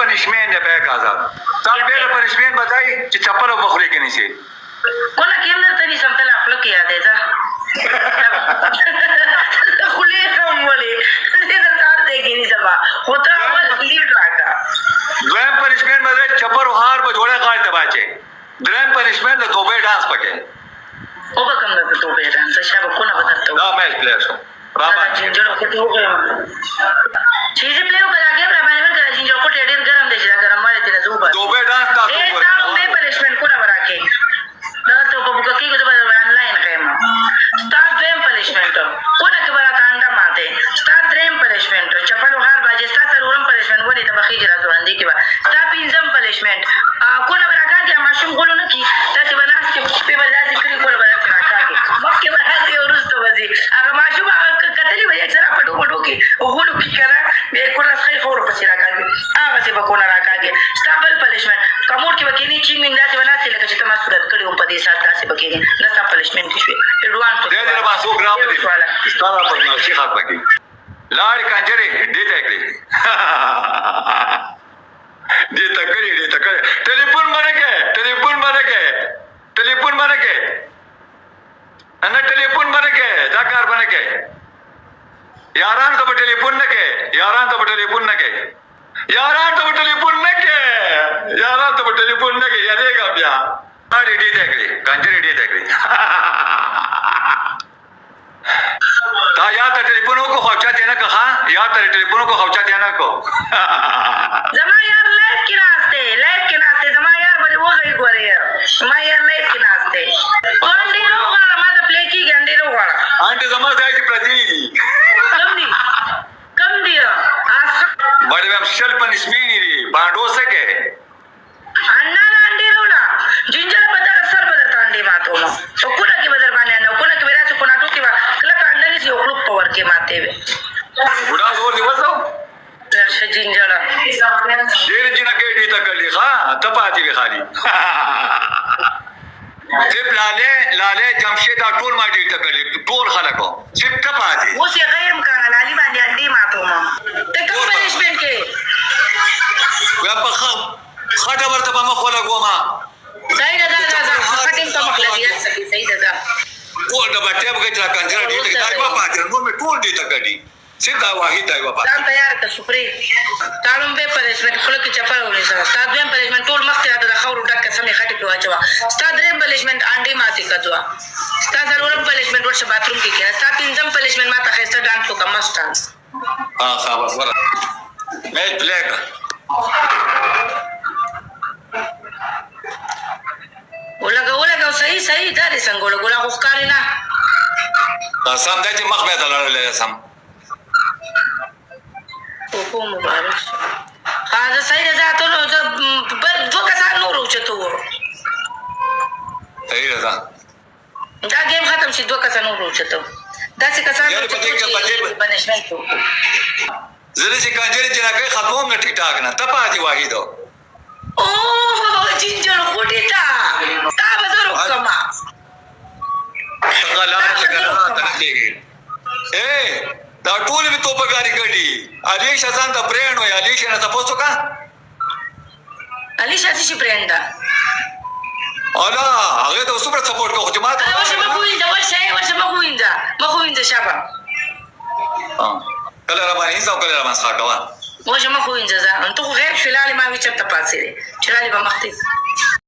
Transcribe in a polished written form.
پنشمنت دی بیک آزاد تا بیل پنشمنت بدای چې چپل او مخوري کې نشي کوله کې نه تري سم تل خپل کې یادې ځه خولي کوم ولي دې د کار دی کې نه سبا هوته اول لیډ راکا دویم پنشمنت بدای چپر او هار په جوړه غاړ ته باچې دریم پنشمنت د توبه ډانس پکې او به کوم د توبه ډانس شابه کو نه بدلته دا مېچ پلی شو رابا جنجر کو ته وګورم چیز پلی وکړه کې رابا نه ورکړه جنجر کو ډېر ګرم دی چې دا ګرم وایي ته زوبه توبه ډانس تاسو وګورئ دا به پنشمنت کو نه ورکې دا ته په بوکا کې د آنلاین خېما سٹارټ دریم پنشمنت کو نه کې ورته انده ماته سٹارټ دریم پنشمنت چپلو هر باجه ستا سرورم پنشمنت ولې ته بخې جرا ځوړندې کې با ستا پینځم پنشمنت کو نه ورکا کې ماشوم غولو نه کی تاسو بناس کې په بلازي کړی کول ورکا کې مخکې ورته ورسته وځي هغه ماشوم کتلی وي اکثر په ډوډو کې غولو کې کړه به کوله ښه خور په سره راکاږي هغه څه به کو نه راکاږي سټابل پنشمنت کومور کې وکینی چې موږ داسې وناسې لکه چې تاسو صورت کړی په دې سات داسې وکینی نه ستا پنشمنت شي ایڈوانس دې دې ما سو ګرام دي ستاره په نشي خاط پکې لاړ کنجري دې ته کړی دې ته کړی ټلیفون باندې کې ټلیفون باندې کې انا ټلیفون باندې کې دا کار باندې کې یاران ته ټلیفون نه کې یاران ته ټلیفون نه کې یارېګا بیا اړې دې ته کړی کنجري دې ته کړی دا یا ته ټلیفون کو خوچا دې نه که یا ته ټلیفون کو خوچا دې نه کو زما یار لایف کې ناشته زما یار باندې وغه غوړې زما یار لایف کې ناشته باندې وغه ما ته پلی کې ګندې وغه انټي زما ځای کې پرتی کم دی بڑے هم شل پنځمینی دی باندې سکے انا نانډي رولا جنجر بدر سر بدر تانډي ماتو نو کو نه کې بدر باندې نو کو نه کې ورته کو ناټو کې کله کاندني سي خپل پاور کې ماته وي بډا زور دی وځو درشه جنجر ډېر جنا کې دې تکلی ښا ته پاتې وی خالي سپ لاله جمشید ټول ما دې تکلی ټول خلکو سپ ته پاتې اوس یې غیر امکان لالي باندې انډي ماتو ما ته کوم پنشمنت کې بیا په خټه ورته په مخ ولا ګوما صحیح ده خټم ته مخ لګي صحیح ده ټول د بټه بګی چې کنجر دې دای په پاتې نو مې ټول دې تکلی سیدا واحد دی وپا دا تیار کا سپری تاړم به پنشمنت خلک کې چپل ولې سره ستاد به پنشمنت ټول مخ ته د خورو ډک سمې خټه کې واچوا ستاد درې پنشمنت انډي ماتي کدوا ستاد ضرورت پنشمنت ورشه باتروم کې کړه ستاد پنځم پنشمنت ماته خسته ډانس وکم مست ډانس خبر ورا مې بلیک ولګه صحیح دا دې څنګه ولګه خوښکاري نه سم دې چې مخ مې تللې سم کو مبارک حاضر صحیح ده ته نو دوه کسان نور اوچته وو صحیح ده دا گیم ختم شي دوه کسان نور اوچته دا څه کسان چې پنشمنت زره چې کنجري چې راکې ختموم نه ټیک ټاک نه تپاتې واحد او جنجر کوټی تا بزرګ کما غلط کېږي دا ټول به توپګاری کړي علي شزان د برند وای علي شنه تاسو کا علي شاسي شي برند دا الا هغه ته سپر سپورټ کوو چې ما ته ورشه مخوینځه شابه کله را باندې ځو کله را باندې ښه کوا ورشه مخوینځه ځه انت خو غیب شلالي ما وی چرته پاتې شلالي به مختي